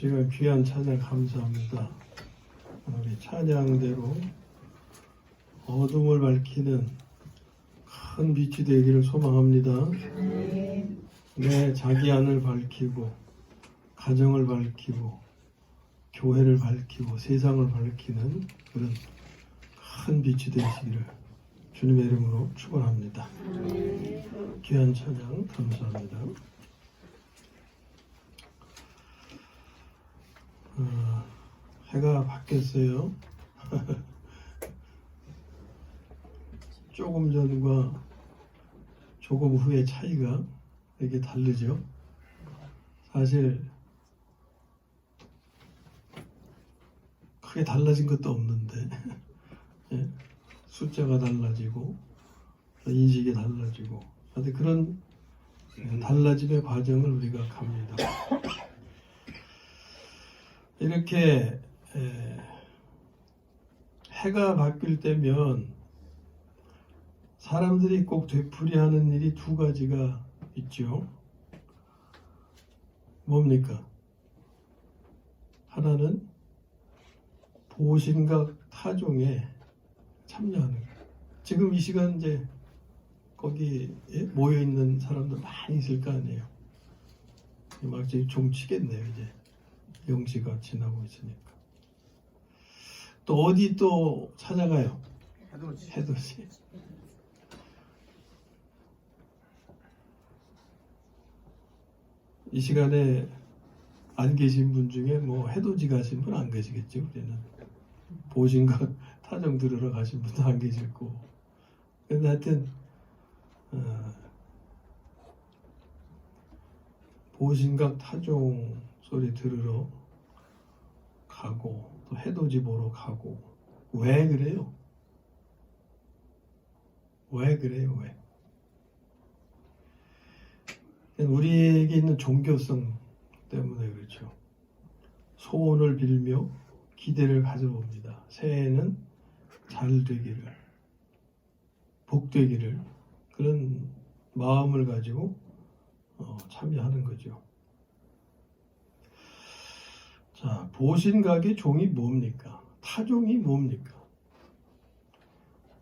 시간 귀한 찬양 감사합니다. 우리 찬양대로 어둠을 밝히는 큰 빛이 되기를 소망합니다. 내 자기 안을 밝히고 가정을 밝히고 교회를 밝히고 세상을 밝히는 그런 큰 빛이 되시기를 주님의 이름으로 축원합니다. 귀한 찬양 감사합니다. 해가 바뀌었어요. 조금 전과 조금 후의 차이가 이렇게 다르죠. 사실 크게 달라진 것도 없는데 예? 숫자가 달라지고 인식이 달라지고 그런 달라짐의 과정을 우리가 갑니다. 이렇게 해가 바뀔 때면 사람들이 꼭 되풀이하는 일이 두 가지가 있죠. 뭡니까? 하나는 보신각 타종에 참여하는 거예요. 지금 이 시간 이제 거기에 모여 있는 사람들 많이 있을 거 아니에요. 막 지금 종치겠네요. 이제 0시가 지나고 있으니까. 또 어디 또 찾아가요? 해돋이. 이 시간에 안 계신 분 중에 뭐 해돋이 가신 분 안 계시겠죠? 우리는 보신각 타종 들으러 가신 분도 안 계실 거고. 근데 하여튼 보신각 타종 소리 들으러 가고 또 해돋이 보러 가고. 왜 그래요? 왜 그래요? 왜? 우리에게 있는 종교성 때문에 그렇죠. 소원을 빌며 기대를 가져봅니다. 새해에는 잘 되기를, 복 되기를, 그런 마음을 가지고 참여하는 거죠. 자, 보신각의 종이 뭡니까? 타종이 뭡니까?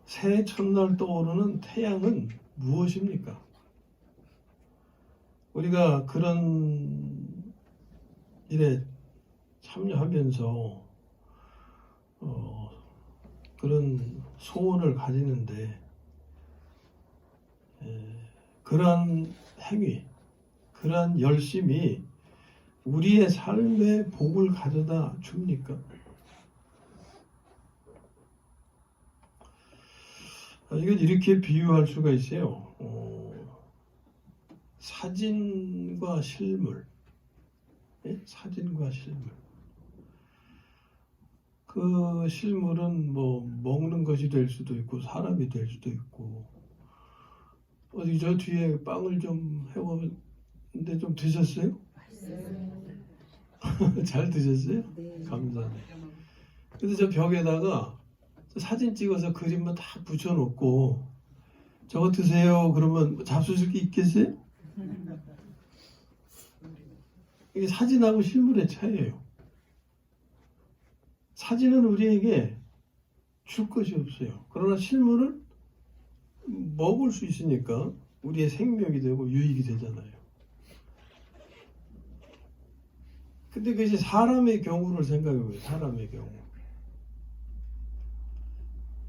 새해 첫날 떠오르는 태양은 무엇입니까? 우리가 그런 일에 참여하면서 그런 소원을 가지는데 그러한 행위, 그러한 열심이 우리의 삶에 복을 가져다 줍니까? 이건 이렇게 비유할 수가 있어요. 사진과 실물, 사진과 실물. 그 실물은 뭐 먹는 것이 될 수도 있고 사람이 될 수도 있고. 어디 저 뒤에 빵을 좀 해봤는데 좀 드셨어요? 잘 드셨어요? 네. 감사합니다. 근데 저 벽에다가 사진 찍어서 그림만 다 붙여놓고 저거 드세요 그러면 잡수실 게 있겠어요? 이게 사진하고 실물의 차이예요. 사진은 우리에게 줄 것이 없어요. 그러나 실물은 먹을 수 있으니까 우리의 생명이 되고 유익이 되잖아요. 근데 그것이 사람의 경우를 생각해보세요. 사람의 경우.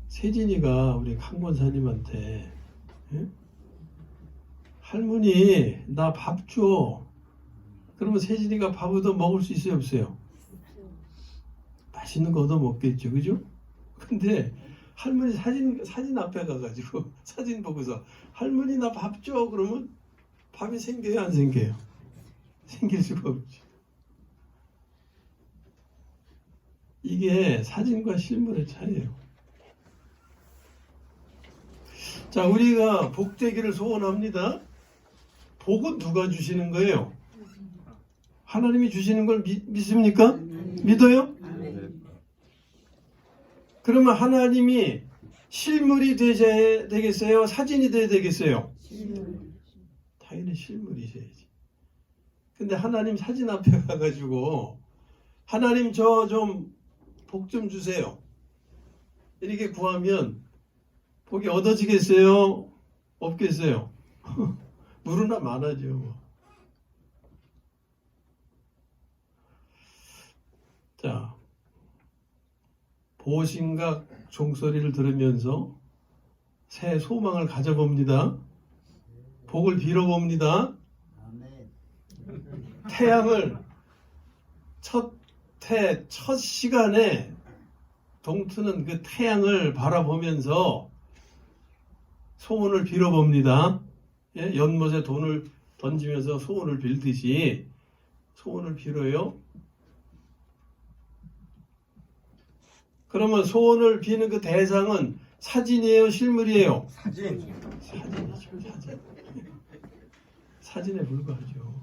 세진이가 우리 강권사님한테 할머니 나 밥 줘. 그러면 세진이가 밥 얻어 먹을 수 있어요? 없어요? 맛있는 거 얻어 먹겠죠. 그죠? 근데 할머니 사진 앞에 가가지고 사진 보고서 할머니 나 밥 줘. 그러면 밥이 생겨요? 안 생겨요? 생길 수가 없죠. 이게 사진과 실물의 차이예요. 자, 우리가 복되기를 소원합니다. 복은 누가 주시는 거예요? 하나님이 주시는 걸 믿습니까? 믿어요? 그러면 하나님이 실물이 되셔야 되겠어요? 사진이 돼야 되겠어요? 당연히 실물이셔야지. 근데 하나님 사진 앞에 가가지고 하나님 저 좀 복 좀 주세요. 이렇게 구하면 복이 얻어지겠어요? 없겠어요? 물으나 마나죠. 자, 보신각 종소리를 들으면서 새 소망을 가져봅니다. 복을 빌어봅니다. 태양을 첫 시간에 동트는 그 태양을 바라보면서 소원을 빌어봅니다. 예? 연못에 돈을 던지면서 소원을 빌듯이 소원을 빌어요. 그러면 소원을 비는 그 대상은 사진이에요, 실물이에요? 사진. 사진이죠, 사진. 사진에 불과하죠.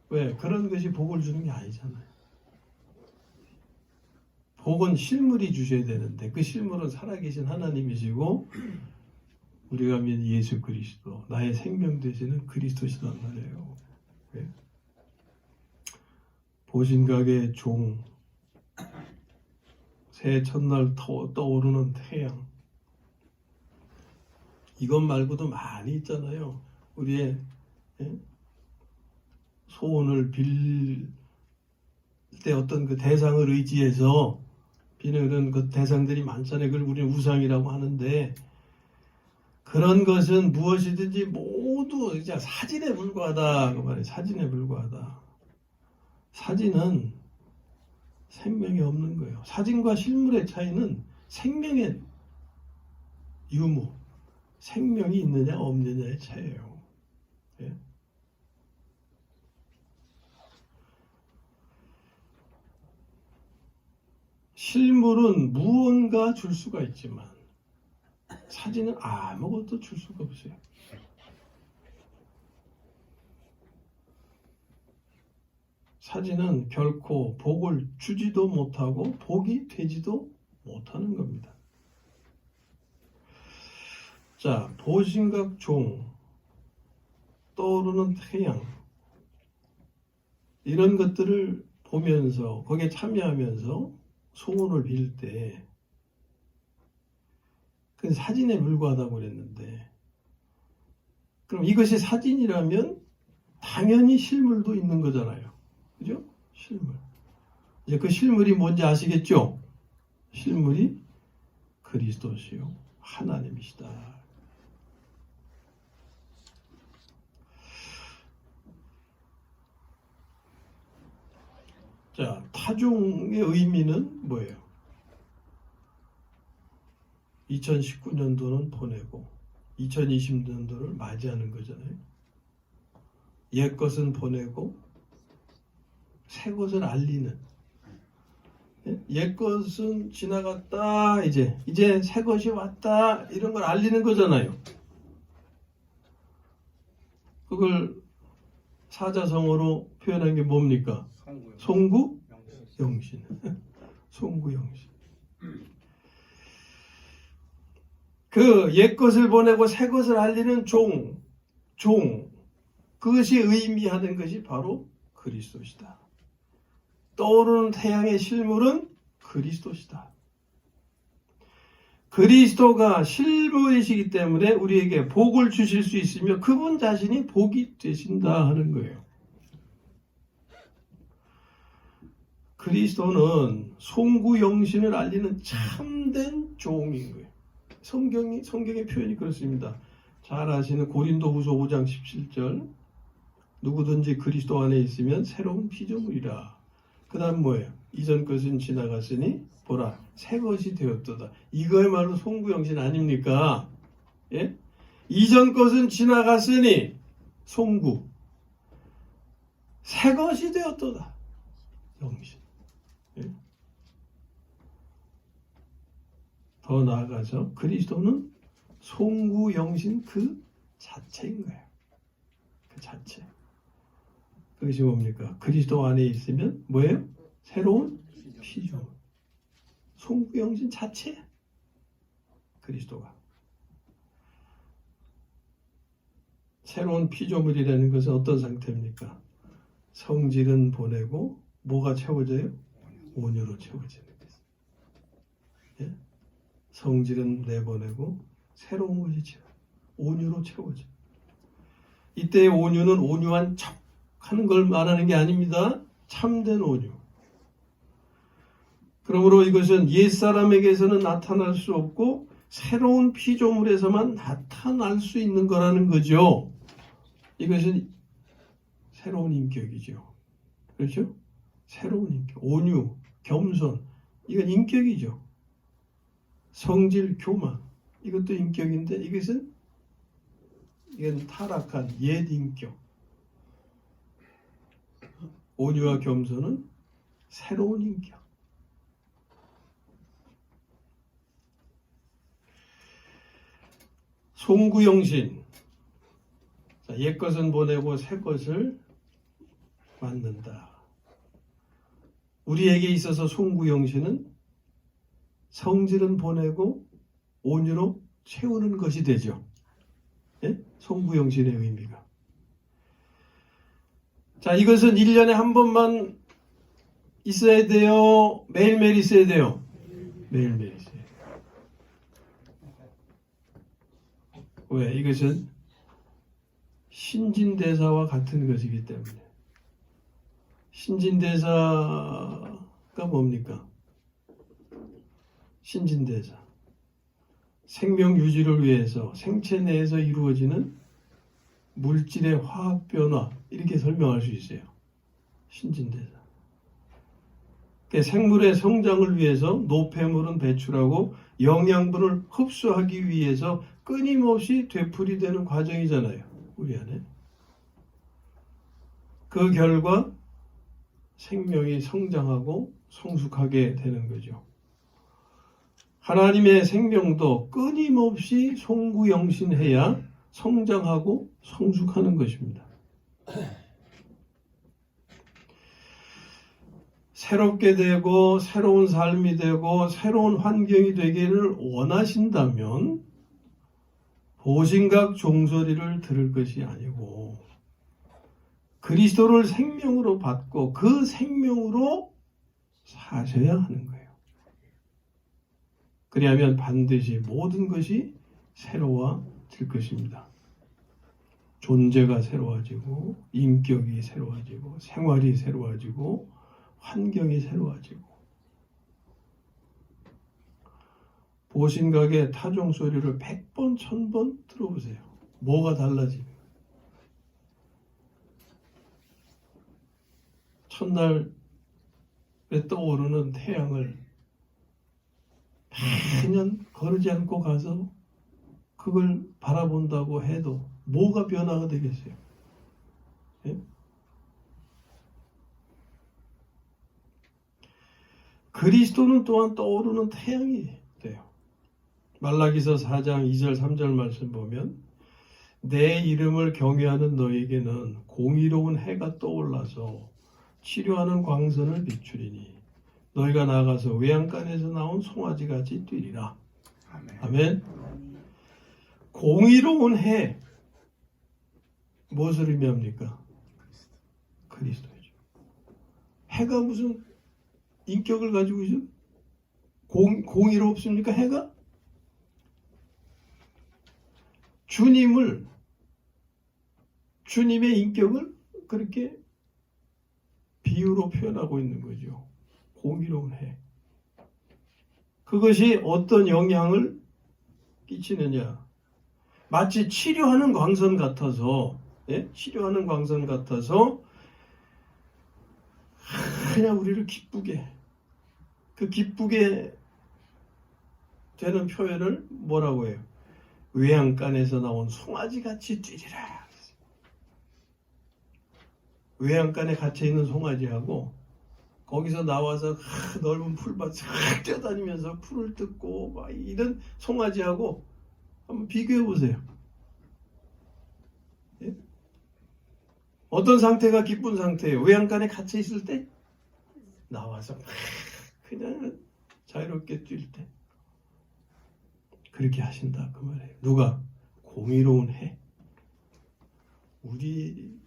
왜? 그런 것이 복을 주는 게 아니잖아요. 복은 실물이 주셔야 되는데 그 실물은 살아계신 하나님이시고 우리가 믿는 예수 그리스도, 나의 생명 되시는 그리스도시단 말이에요. 왜? 보신각의 종, 새해 첫날 떠오르는 태양, 이것 말고도 많이 있잖아요. 우리의 소원을 빌 때 어떤 그 대상을 의지해서 비는 그런 그 대상들이 많잖아요. 그걸 우리는 우상이라고 하는데 그런 것은 무엇이든지 모두 그냥 사진에 불과하다. 그 말이에요. 사진에 불과하다. 사진은 생명이 없는 거예요. 사진과 실물의 차이는 생명의 유무, 생명이 있느냐 없느냐의 차이예요. 예? 실물은 무언가 줄 수가 있지만 사진은 아무것도 줄 수가 없어요. 사진은 결코 복을 주지도 못하고 복이 되지도 못하는 겁니다. 자, 보신각 종, 떠오르는 태양, 이런 것들을 보면서 거기에 참여하면서 소원을 빌 때 그 사진에 불과하다고 그랬는데 그럼 이것이 사진이라면 당연히 실물도 있는 거잖아요. 그죠? 실물. 이제 그 실물이 뭔지 아시겠죠? 실물이 그리스도시요 하나님이시다. 자, 타종의 의미는 뭐예요? 2019년도는 보내고 2020년도를 맞이하는 거잖아요. 옛 것은 보내고 새 것을 알리는. 옛 것은 지나갔다. 이제 새 것이 왔다. 이런 걸 알리는 거잖아요. 그걸 사자성어로 표현한 게 뭡니까? 송구영신. 송구영신. 그 옛 것을 보내고 새 것을 알리는 종, 그것이 의미하는 것이 바로 그리스도시다. 떠오르는 태양의 실물은 그리스도시다. 그리스도가 실물이시기 때문에 우리에게 복을 주실 수 있으며 그분 자신이 복이 되신다 하는 거예요. 그리스도는 송구영신을 알리는 참된 종인 거예요. 성경의 표현이 그렇습니다. 잘 아시는 고린도후서 5장 17절, 누구든지 그리스도 안에 있으면 새로운 피조물이라. 그 다음 뭐예요? 이전 것은 지나갔으니 보라 새 것이 되었도다. 이거야말로 송구영신 아닙니까? 예? 이전 것은 지나갔으니 송구, 새 것이 되었도다. 영신. 예? 더 나아가서 그리스도는 송구영신 그 자체인 거예요. 그 자체. 그것이 뭡니까? 그리스도 안에 있으면 뭐예요? 새로운 피조물. 송구영신 자체. 그리스도가. 새로운 피조물이라는 것은 어떤 상태입니까? 성질은 보내고 뭐가 채워져요? 온유로 채워지는 거죠. 예? 성질은 내보내고 새로운 것이 온유로 채워져. 이때의 온유는 온유한 척 하는 걸 말하는 게 아닙니다. 참된 온유. 그러므로 이것은 옛사람에게서는 나타날 수 없고 새로운 피조물에서만 나타날 수 있는 거라는 거죠. 이것은 새로운 인격이죠. 그렇죠? 새로운 인격. 온유, 겸손. 이건 인격이죠. 성질, 교만. 이것도 인격인데 이건 타락한 옛 인격. 온유와 겸손은 새로운 인격. 송구영신. 옛 것은 보내고 새 것을 만든다. 우리에게 있어서 송구영신은 성질은 보내고 온유로 채우는 것이 되죠. 예? 송구영신의 의미가. 자, 이것은 1년에 한 번만 있어야 돼요? 매일매일 있어야 돼요? 매일매일 있어야 돼요. 왜? 이것은 신진대사와 같은 것이기 때문에. 신진대사가 뭡니까? 신진대사. 생명 유지를 위해서 생체 내에서 이루어지는 물질의 화학 변화, 이렇게 설명할 수 있어요. 신진대사. 생물의 성장을 위해서 노폐물은 배출하고 영양분을 흡수하기 위해서 끊임없이 되풀이되는 과정이잖아요. 우리 안에. 그 결과 생명이 성장하고 성숙하게 되는 거죠. 하나님의 생명도 끊임없이 송구영신해야 성장하고 성숙하는 것입니다. 새롭게 되고 새로운 삶이 되고 새로운 환경이 되기를 원하신다면 보신각 종소리를 들을 것이 아니고 그리스도를 생명으로 받고 그 생명으로 사셔야 하는 거예요. 그리하면 반드시 모든 것이 새로워질 것입니다. 존재가 새로워지고 인격이 새로워지고 생활이 새로워지고 환경이 새로워지고. 보신각의 타종 소리를 100번, 1000번 들어보세요. 뭐가 달라지는 거예요? 첫날에 떠오르는 태양을 매년 거르지 않고 가서 그걸 바라본다고 해도 뭐가 변화가 되겠어요? 예? 그리스도는 또한 떠오르는 태양이 돼요. 말라기서 4장 2절 3절 말씀 보면 내 이름을 경외하는 너에게는 공의로운 해가 떠올라서 치료하는 광선을 비추리니 너희가 나가서 외양간에서 나온 송아지같이 뛰리라. 아멘. 공의로운 해 무엇을 의미합니까? 그리스도죠. 해가 무슨 인격을 가지고 있어? 공의롭습니까? 해가? 주님의 인격을 그렇게 비유로 표현하고 있는 거죠. 공의로운 해. 그것이 어떤 영향을 끼치느냐? 마치 치료하는 광선 같아서, 예? 치료하는 광선 같아서 그냥 우리를 기쁘게, 그 기쁘게 되는 표현을 뭐라고 해요? 외양간에서 나온 송아지같이 뛰리라. 외양간에 갇혀있는 송아지하고 거기서 나와서 넓은 풀밭을 뛰어다니면서 풀을 뜯고 막 이런 송아지하고 한번 비교해 보세요. 예? 어떤 상태가 기쁜 상태예요? 외양간에 갇혀 있을 때 나와서 그냥 자유롭게 뛸 때 그렇게 하신다 그 말이에요. 누가? 공의로운 해. 우리를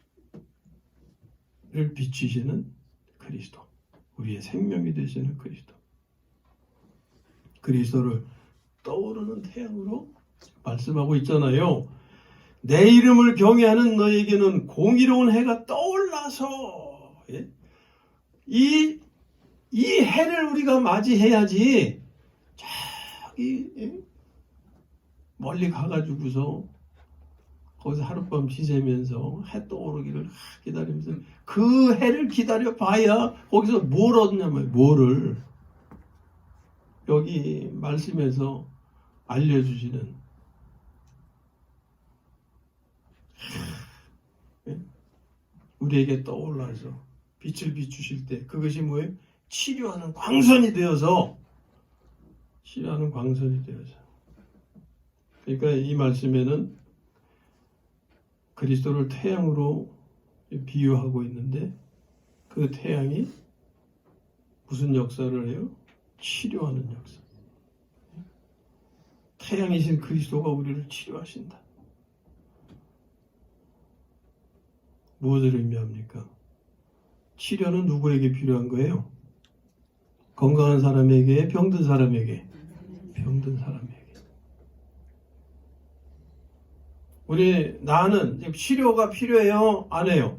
비추시는 그리스도. 우리의 생명이 되시는 그리스도. 그리스도를 떠오르는 태양으로 말씀하고 있잖아요. 내 이름을 경외하는 너에게는 공의로운 해가 떠올라서, 예? 이 해를 우리가 맞이해야지 저기, 예? 멀리 가가지고서 거기서 하룻밤 지새면서 해 떠오르기를 기다리면서 그 해를 기다려 봐야 거기서 뭘 얻냐면 뭐를 여기 말씀에서 알려주시는 우리에게 떠올라서 빛을 비추실 때 그것이 뭐예요? 치료하는 광선이 되어서 그러니까 이 말씀에는 그리스도를 태양으로 비유하고 있는데 그 태양이 무슨 역사를 해요? 치료하는 역사. 태양이신 그리스도가 우리를 치료하신다. 무엇을 의미합니까? 치료는 누구에게 필요한 거예요? 건강한 사람에게, 병든 사람에게. 나는 치료가 필요해요? 안 해요?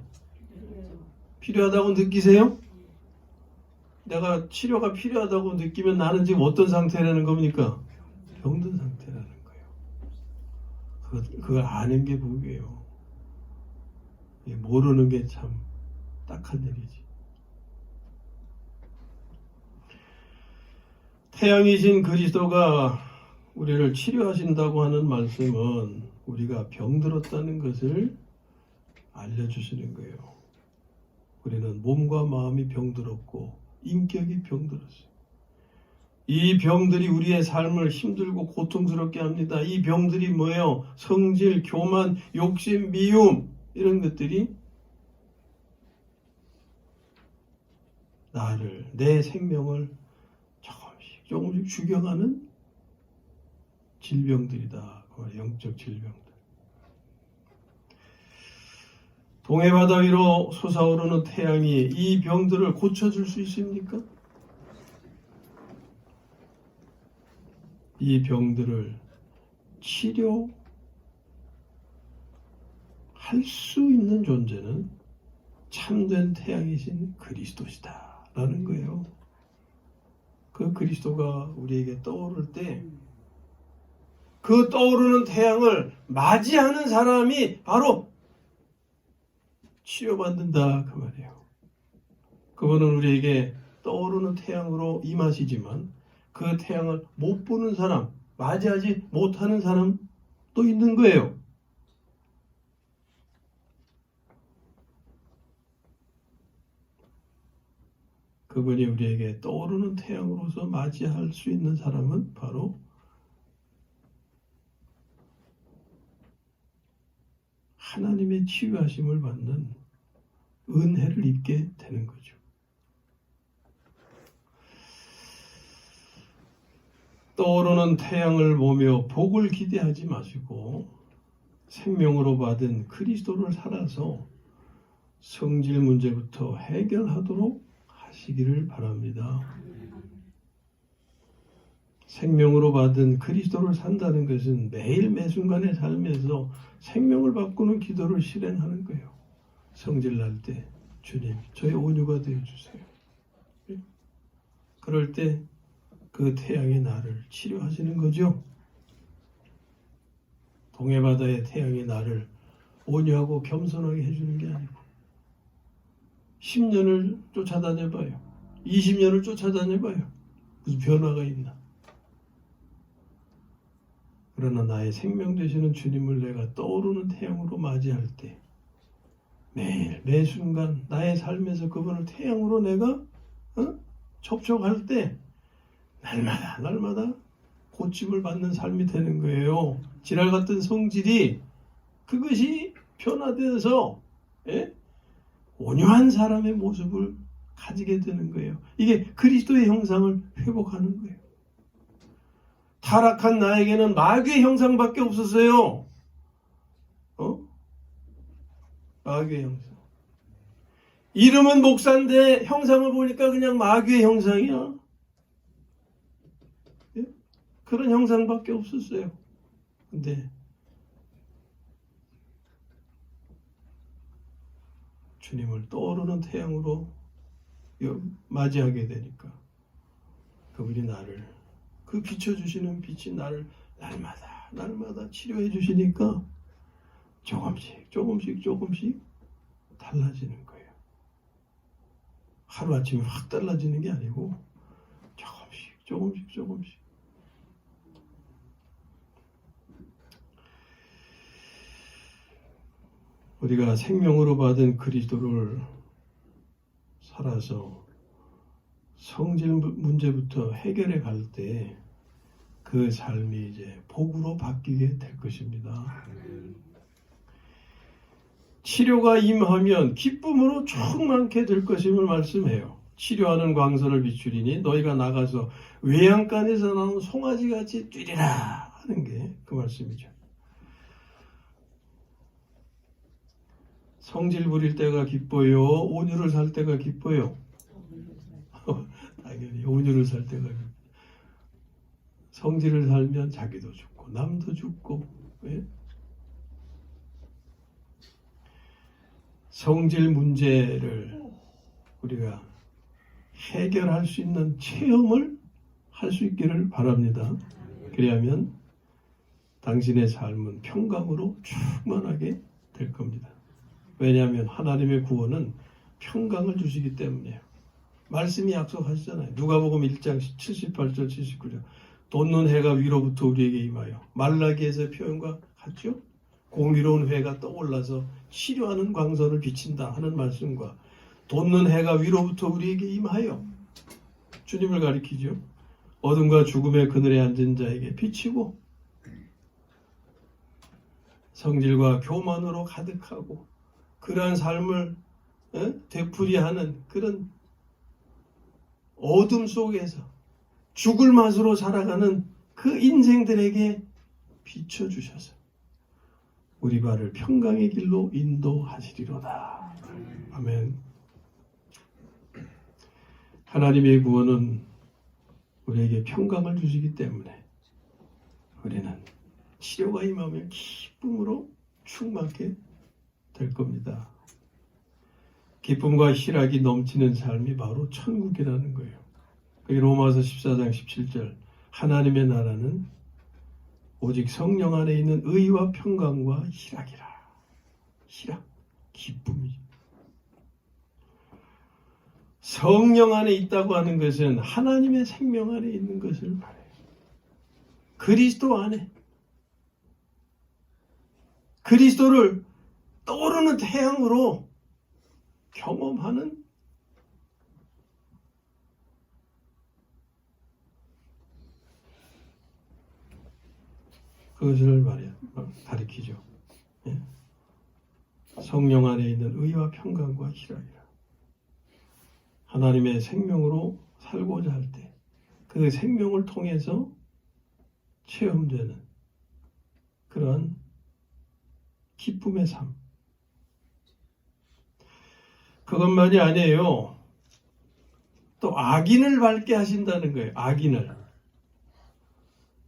필요하다고 느끼세요? 내가 치료가 필요하다고 느끼면 나는 지금 어떤 상태라는 겁니까? 병든 상태라는 거예요. 그걸 아는 게 복이에요. 모르는 게 참 딱한 일이지. 태양이신 그리스도가 우리를 치료하신다고 하는 말씀은 우리가 병들었다는 것을 알려주시는 거예요. 우리는 몸과 마음이 병들었고 인격이 병들었어요. 이 병들이 우리의 삶을 힘들고 고통스럽게 합니다. 이 병들이 뭐예요? 성질, 교만, 욕심, 미움 이런 것들이 내 생명을 조금씩 죽여가는 질병들이다. 영적 질병들. 동해바다 위로 솟아오르는 태양이 이 병들을 고쳐줄 수 있습니까? 이 병들을 치료할 수 있는 존재는 참된 태양이신 그리스도시다 라는 거예요. 그 그리스도가 우리에게 떠오를 때 그 떠오르는 태양을 맞이하는 사람이 바로 치료받는다 그 말이에요. 그분은 우리에게 떠오르는 태양으로 임하시지만 그 태양을 못 보는 사람, 맞이하지 못하는 사람도 있는 거예요. 그분이 우리에게 떠오르는 태양으로서 맞이할 수 있는 사람은 바로 하나님의 치유하심을 받는 은혜를 입게 되는 거죠. 떠오르는 태양을 보며 복을 기대하지 마시고 생명으로 받은 그리스도를 살아서 성질 문제부터 해결하도록 하시기를 바랍니다. 생명으로 받은 그리스도를 산다는 것은 매일 매순간의 삶에서 생명을 바꾸는 기도를 실행하는 거예요. 성질 날 때 주님 저의 온유가 되어주세요. 그럴 때 그 태양이 나를 치료하시는 거죠. 동해바다의 태양이 나를 온유하고 겸손하게 해주는 게 아니고 10년을 쫓아다녀봐요. 20년을 쫓아다녀봐요. 무슨 변화가 있나? 그러나 나의 생명 되시는 주님을 내가 떠오르는 태양으로 맞이할 때 매일 매순간 나의 삶에서 그분을 태양으로 내가 접촉할 때 날마다 고침을 받는 삶이 되는 거예요. 지랄 같은 성질이 그것이 변화되어서 온유한 사람의 모습을 가지게 되는 거예요. 이게 그리스도의 형상을 회복하는 거예요. 타락한 나에게는 마귀의 형상밖에 없었어요. 마귀의 형상. 이름은 목사인데 형상을 보니까 그냥 마귀의 형상이야. 예? 그런 형상밖에 없었어요. 근데 주님을 떠오르는 태양으로 맞이하게 되니까 그분이 나를, 그 비춰주시는 빛이 나를 날마다 치료해 주시니까 조금씩 달라지는 거예요. 하루아침에 확 달라지는 게 아니고 조금씩. 우리가 생명으로 받은 그리스도를 살아서 성질 문제부터 해결해 갈 때 그 삶이 이제 복으로 바뀌게 될 것입니다. 치료가 임하면 기쁨으로 충만케 될 것임을 말씀해요. 치료하는 광선을 비추리니 너희가 나가서 외양간에서 나온 송아지같이 뛰리라 하는 게 그 말씀이죠. 성질 부릴 때가 기뻐요? 온유를 살 때가 기뻐요? 당연히 온유를 살 때가 기뻐요. 성질을 살면 자기도 죽고 남도 죽고. 예? 성질 문제를 우리가 해결할 수 있는 체험을 할 수 있기를 바랍니다. 그래야면 당신의 삶은 평강으로 충만하게 될 겁니다. 왜냐하면 하나님의 구원은 평강을 주시기 때문이에요. 말씀이 약속하시잖아요. 누가복음 1장 78절 79절 돋는 해가 위로부터 우리에게 임하여 말라기에서의 표현과 같죠? 공의로운 회가 떠올라서 치료하는 광선을 비친다 하는 말씀과 돋는 해가 위로부터 우리에게 임하여 주님을 가리키죠. 어둠과 죽음의 그늘에 앉은 자에게 비치고 성질과 교만으로 가득하고 그러한 삶을 되풀이하는 그런 어둠 속에서 죽을 맛으로 살아가는 그 인생들에게 비춰주셔서 우리 발을 평강의 길로 인도하시리로다. 아멘. 하나님의 구원은 우리에게 평강을 주시기 때문에 우리는 치료가 임하면 기쁨으로 충만케 될 겁니다. 기쁨과 희락이 넘치는 삶이 바로 천국이라는 거예요. 로마서 14장 17절 하나님의 나라는 오직 성령 안에 있는 의와 평강과 희락이라. 희락, 기쁨이죠. 성령 안에 있다고 하는 것은 하나님의 생명 안에 있는 것을 말해요. 그리스도 안에. 그리스도를 떠오르는 태양으로 경험하는 그것을 가리키죠. 예? 성령 안에 있는 의와 평강과 희락이라. 하나님의 생명으로 살고자 할 때 그 생명을 통해서 체험되는 그러한 기쁨의 삶. 그것만이 아니에요. 또 악인을 밟게 하신다는 거예요. 악인을.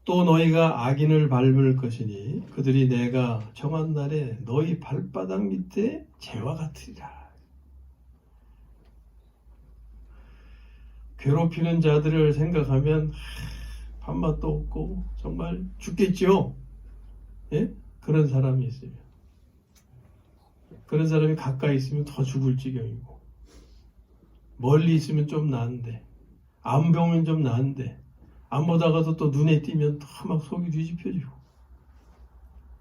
또 너희가 악인을 밟을 것이니 그들이 내가 정한 날에 너희 발바닥 밑에 재와 같으리라. 괴롭히는 자들을 생각하면 밥맛도 없고 정말 죽겠죠. 예? 그런 사람이 있어요. 그런 사람이 가까이 있으면 더 죽을 지경이고 멀리 있으면 좀 나은데 안 보면 좀 나은데 안 보다가도 또 눈에 띄면 더 막 속이 뒤집혀지고.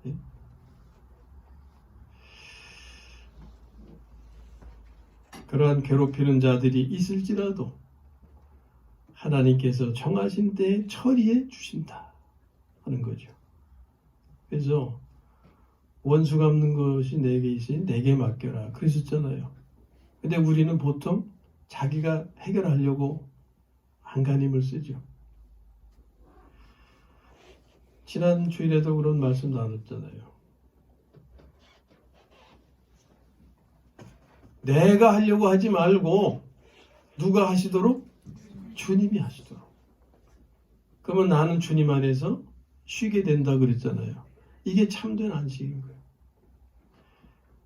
예? 그러한 괴롭히는 자들이 있을지라도 하나님께서 정하신 때에 처리해 주신다 하는 거죠. 그래서 원수 갚는 것이 내게 있으니 내게 맡겨라 그러셨잖아요. 근데 우리는 보통 자기가 해결하려고 안간힘을 쓰죠. 지난 주일에도 그런 말씀 나눴잖아요. 내가 하려고 하지 말고 누가 하시도록? 주님이 하시도록. 그러면 나는 주님 안에서 쉬게 된다 그랬잖아요. 이게 참된 안식인 거예요.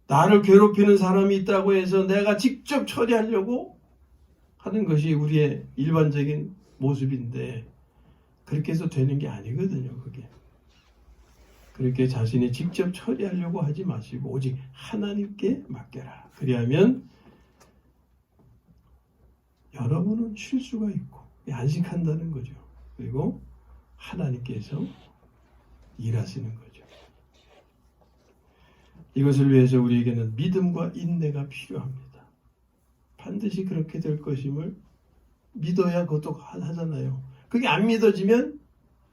나를 괴롭히는 사람이 있다고 해서 내가 직접 처리하려고 하는 것이 우리의 일반적인 모습인데 그렇게 해서 되는 게 아니거든요. 그게. 그렇게 자신이 직접 처리하려고 하지 마시고 오직 하나님께 맡겨라. 그리하면 여러분은 쉴 수가 있고 안식한다는 거죠. 그리고 하나님께서 일하시는 거죠. 이것을 위해서 우리에게는 믿음과 인내가 필요합니다. 반드시 그렇게 될 것임을 믿어야 그것도 하잖아요. 그게 안 믿어지면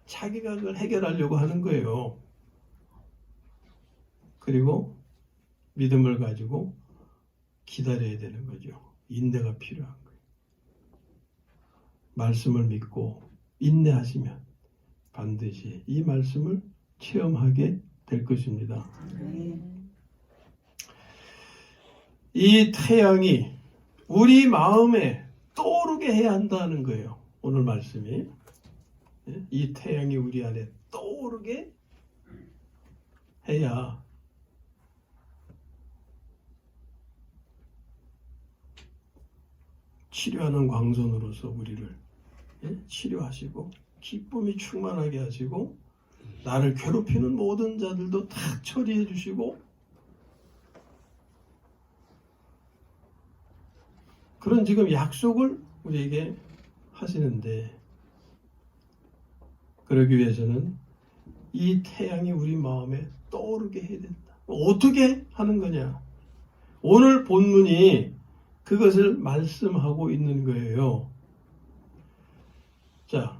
자기가 그걸 해결하려고 하는 거예요. 그리고 믿음을 가지고 기다려야 되는 거죠. 인내가 필요한 거예요. 말씀을 믿고 인내하시면 반드시 이 말씀을 체험하게 될 것입니다. 이 태양이 우리 마음에 떠오르게 해야 한다는 거예요. 오늘 말씀이. 이 태양이 우리 안에 떠오르게 해야 치료하는 광선으로서 우리를 치료하시고 기쁨이 충만하게 하시고 나를 괴롭히는 모든 자들도 다 처리해 주시고 그런 지금 약속을 우리에게 하시는데 그러기 위해서는 이 태양이 우리 마음에 떠오르게 해야 된다. 어떻게 하는 거냐? 오늘 본문이 그것을 말씀하고 있는 거예요. 자,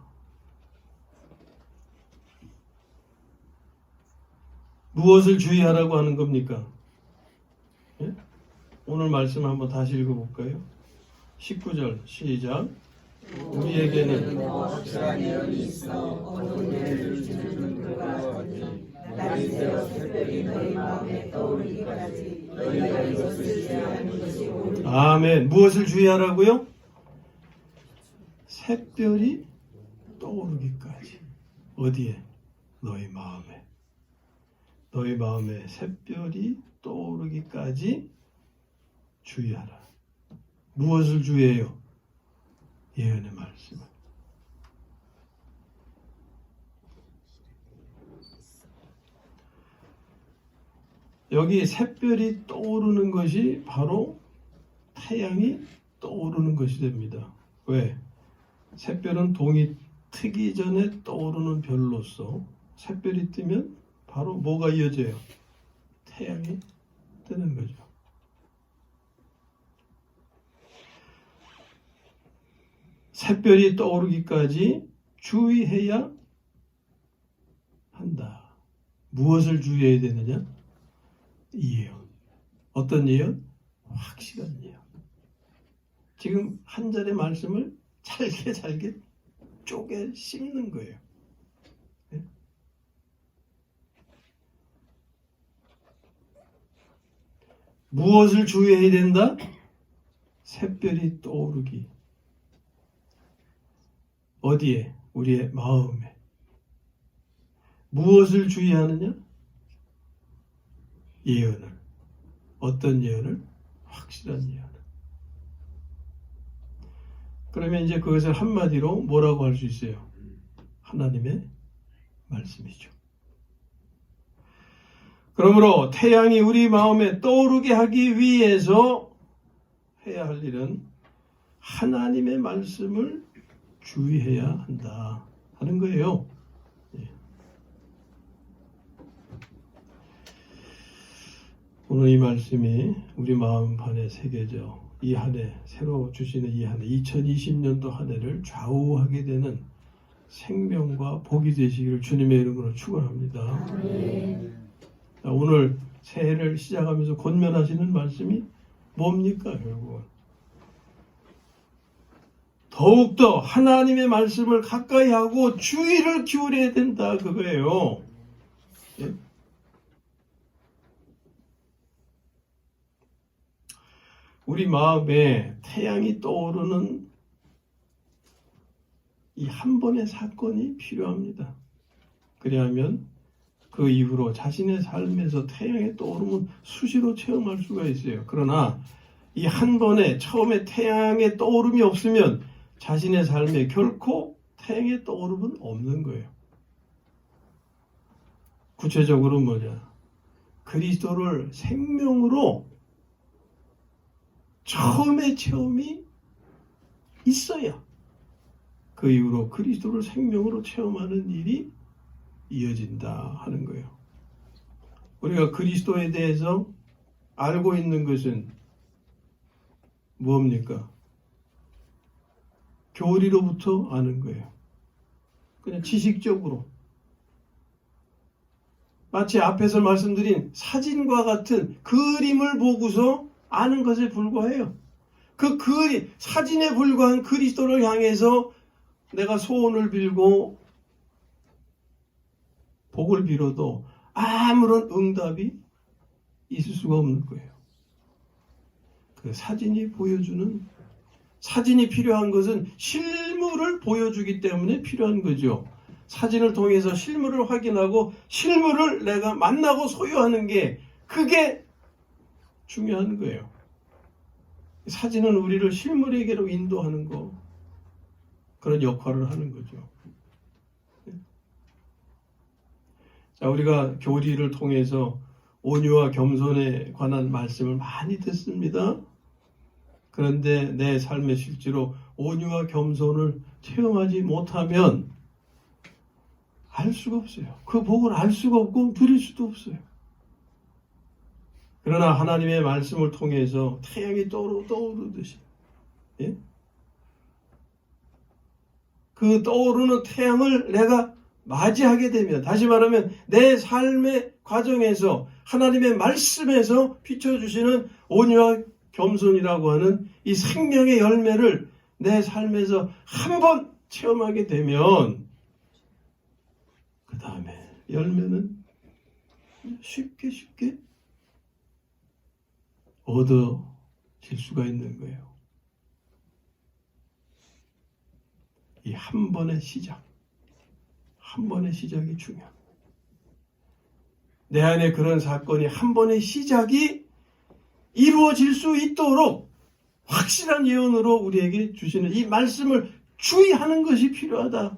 무엇을 주의하라고 하는 겁니까? 예? 오늘 말씀 한번 다시 읽어볼까요? 19절 시작. 우리에게는 확실한 예언이 있어 어두운 예를 주는 불과 같으니 날이 새어 새벽이 너희 마음에 떠오르기까지 너희가 이것을 주의하는 것이 옳으니. 아멘. 무엇을 주의하라고요? 샛별이 떠오르기까지. 어디에? 너희 마음에. 너희 마음에 샛별이 떠오르기까지 주의하라. 무엇을 주의해요? 예언의 말씀을. 여기 샛별이 떠오르는 것이 바로 태양이 떠오르는 것이 됩니다. 왜? 샛별은 동이 트기 전에 떠오르는 별로서 샛별이 뜨면 바로 뭐가 이어져요? 태양이 뜨는 거죠. 샛별이 떠오르기까지 주의해야 한다. 무엇을 주의해야 되느냐? 예언. 어떤 예언? 확실한 예언. 지금 한 절의 말씀을 잘게 쪼개 씹는 거예요. 네? 무엇을 주의해야 된다? 샛별이 떠오르기. 어디에? 우리의 마음에. 무엇을 주의하느냐? 예언을. 어떤 예언을? 확실한 예언을. 그러면 이제 그것을 한마디로 뭐라고 할 수 있어요? 하나님의 말씀이죠. 그러므로 태양이 우리 마음에 떠오르게 하기 위해서 해야 할 일은 하나님의 말씀을 주의해야 한다 하는 거예요. 오늘 이 말씀이 우리 마음판에 새겨져 이 한 해, 새로 주시는 이 한 해, 2020년도 한 해를 좌우하게 되는 생명과 복이 되시기를 주님의 이름으로 축원합니다. 오늘 새해를 시작하면서 권면하시는 말씀이 뭡니까? 결국은 더욱더 하나님의 말씀을 가까이 하고 주의를 기울여야 된다 그거예요. 예? 우리 마음에 태양이 떠오르는 이 한 번의 사건이 필요합니다. 그래야면 그 이후로 자신의 삶에서 태양이 떠오르면 수시로 체험할 수가 있어요. 그러나 이 한 번에 처음에 태양의 떠오름이 없으면 자신의 삶에 결코 태양의 떠오름은 없는 거예요. 구체적으로 뭐냐? 그리스도를 생명으로 처음에 체험이 있어야 그 이후로 그리스도를 생명으로 체험하는 일이 이어진다 하는 거예요. 우리가 그리스도에 대해서 알고 있는 것은 뭡니까? 교리로부터 아는 거예요. 그냥 지식적으로. 마치 앞에서 말씀드린 사진과 같은 그림을 보고서 아는 것에 불과해요. 그 그림, 사진에 불과한 그리스도를 향해서 내가 소원을 빌고 복을 빌어도 아무런 응답이 있을 수가 없는 거예요. 그 사진이 보여주는, 사진이 필요한 것은 실물을 보여주기 때문에 필요한 거죠. 사진을 통해서 실물을 확인하고 실물을 내가 만나고 소유하는 게 그게 중요한 거예요. 사진은 우리를 실물에게로 인도하는 거, 그런 역할을 하는 거죠. 자, 우리가 교리를 통해서 온유와 겸손에 관한 말씀을 많이 듣습니다. 그런데 내 삶의 실제로 온유와 겸손을 체험하지 못하면 알 수가 없어요. 그 복을 알 수가 없고 누릴 수도 없어요. 그러나 하나님의 말씀을 통해서 태양이 떠오르듯이, 예? 그 떠오르는 태양을 내가 맞이하게 되면, 다시 말하면 내 삶의 과정에서 하나님의 말씀에서 비춰주시는 온유와 겸손이라고 하는 이 생명의 열매를 내 삶에서 한번 체험하게 되면 그 다음에 열매는 쉽게 얻어질 수가 있는 거예요. 이 한 번의 시작, 한 번의 시작이 중요합니다. 내 안에 그런 사건이 한 번의 시작이 이루어질 수 있도록 확실한 예언으로 우리에게 주시는 이 말씀을 주의하는 것이 필요하다.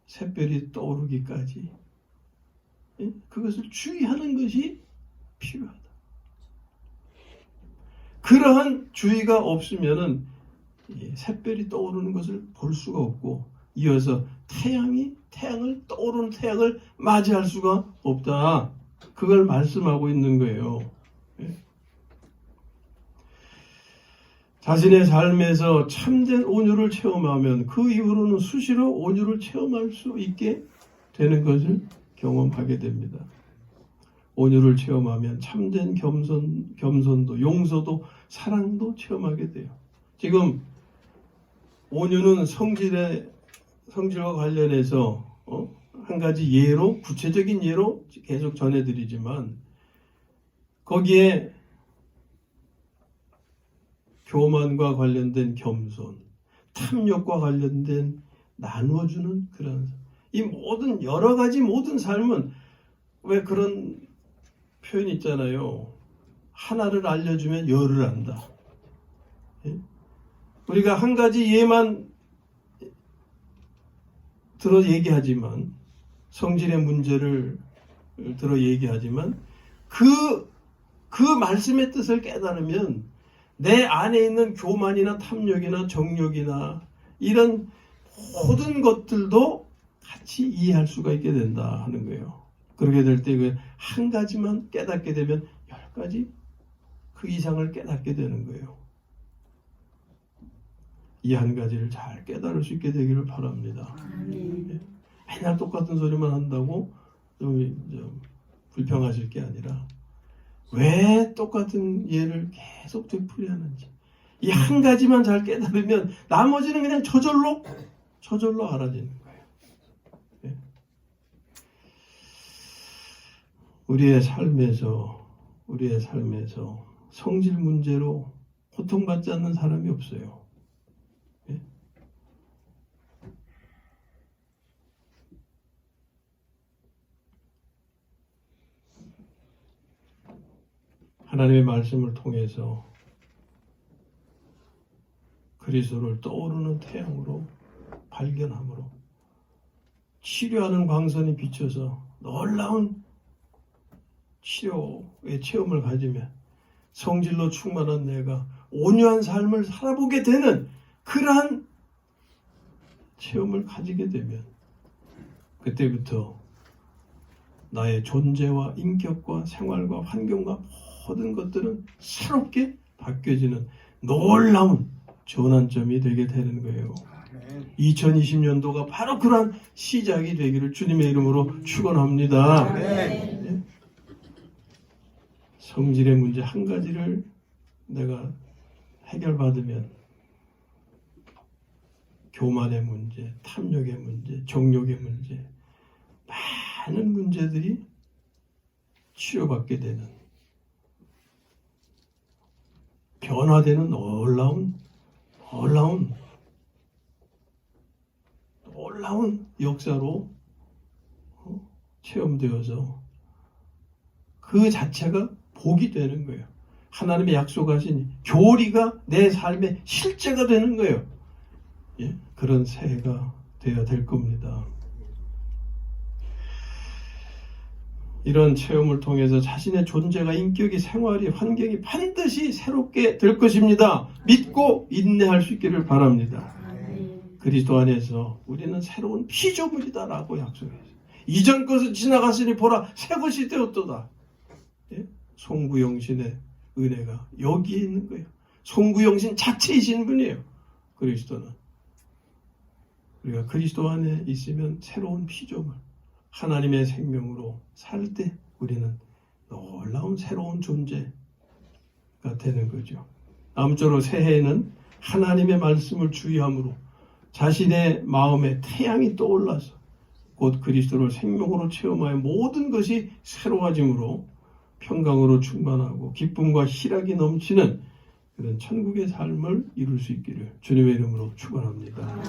샛별이 떠오르기까지 그것을 주의하는 것이 필요하다. 그러한 주의가 없으면은 샛별이 떠오르는 것을 볼 수가 없고, 이어서 태양을 떠오르는 태양을 맞이할 수가 없다. 그걸 말씀하고 있는 거예요. 자신의 삶에서 참된 온유를 체험하면 그 이후로는 수시로 온유를 체험할 수 있게 되는 것을 경험하게 됩니다. 온유를 체험하면 참된 겸손도, 용서도, 사랑도 체험하게 돼요. 지금 온유는 성질과 관련해서 한 가지 예로, 구체적인 예로 계속 전해드리지만, 거기에 교만과 관련된 겸손, 탐욕과 관련된 나누어주는 그런, 이 모든 여러 가지 모든 삶은, 왜 그런 표현 있잖아요. 하나를 알려주면 열을 안다. 예? 우리가 한 가지 예만 들어 얘기하지만, 성질의 문제를 들어 얘기하지만, 그 말씀의 뜻을 깨달으면 내 안에 있는 교만이나 탐욕이나 정욕이나 이런 모든 것들도 같이 이해할 수가 있게 된다 하는 거예요. 그렇게 될 때 한 가지만 깨닫게 되면 10가지 그 이상을 깨닫게 되는 거예요. 이 한 가지를 잘 깨달을 수 있게 되기를 바랍니다. 맨날 똑같은 소리만 한다고 좀 불평하실 게 아니라, 왜 똑같은 예를 계속 되풀이하는지, 이 한 가지만 잘 깨달으면 나머지는 그냥 저절로 알아지는 거예요. 네. 우리의 삶에서 우리의 삶에서 성질 문제로 고통받지 않는 사람이 없어요. 예? 하나님의 말씀을 통해서 그리스도를 떠오르는 태양으로 발견함으로 치료하는 광선이 비춰서 놀라운 치료의 체험을 가지면 성질로 충만한 내가 온유한 삶을 살아보게 되는 그러한 체험을 가지게 되면 그때부터 나의 존재와 인격과 생활과 환경과 모든 것들은 새롭게 바뀌어지는 놀라운 전환점이 되게 되는 거예요. 2020년도가 바로 그러한 시작이 되기를 주님의 이름으로 축원합니다. 네. 성질의 문제 한 가지를 내가 해결받으면 교만의 문제, 탐욕의 문제, 정욕의 문제, 많은 문제들이 치료받게 되는 변화되는 놀라운 역사로 체험되어서 그 자체가 복이 되는 거예요. 하나님의 약속하신 교리가 내 삶의 실제가 되는 거예요. 예? 그런 새해가 되어야 될 겁니다. 이런 체험을 통해서 자신의 존재가, 인격이, 생활이, 환경이 반드시 새롭게 될 것입니다. 믿고 인내할 수 있기를 바랍니다. 그리스도 안에서 우리는 새로운 피조물이다라고 약속했어요. 이전 것은 지나갔으니 보라 새 것이 되었도다. 예? 송구영신의 은혜가 여기에 있는 거예요. 송구영신 자체이신 분이에요. 그리스도는. 우리가 그리스도 안에 있으면 새로운 피조물, 하나님의 생명으로 살 때 우리는 놀라운 새로운 존재가 되는 거죠. 아무쪼록 새해에는 하나님의 말씀을 주의함으로 자신의 마음에 태양이 떠올라서 곧 그리스도를 생명으로 체험하여 모든 것이 새로워짐으로 평강으로 충만하고 기쁨과 희락이 넘치는 그런 천국의 삶을 이룰 수 있기를 주님의 이름으로 축원합니다.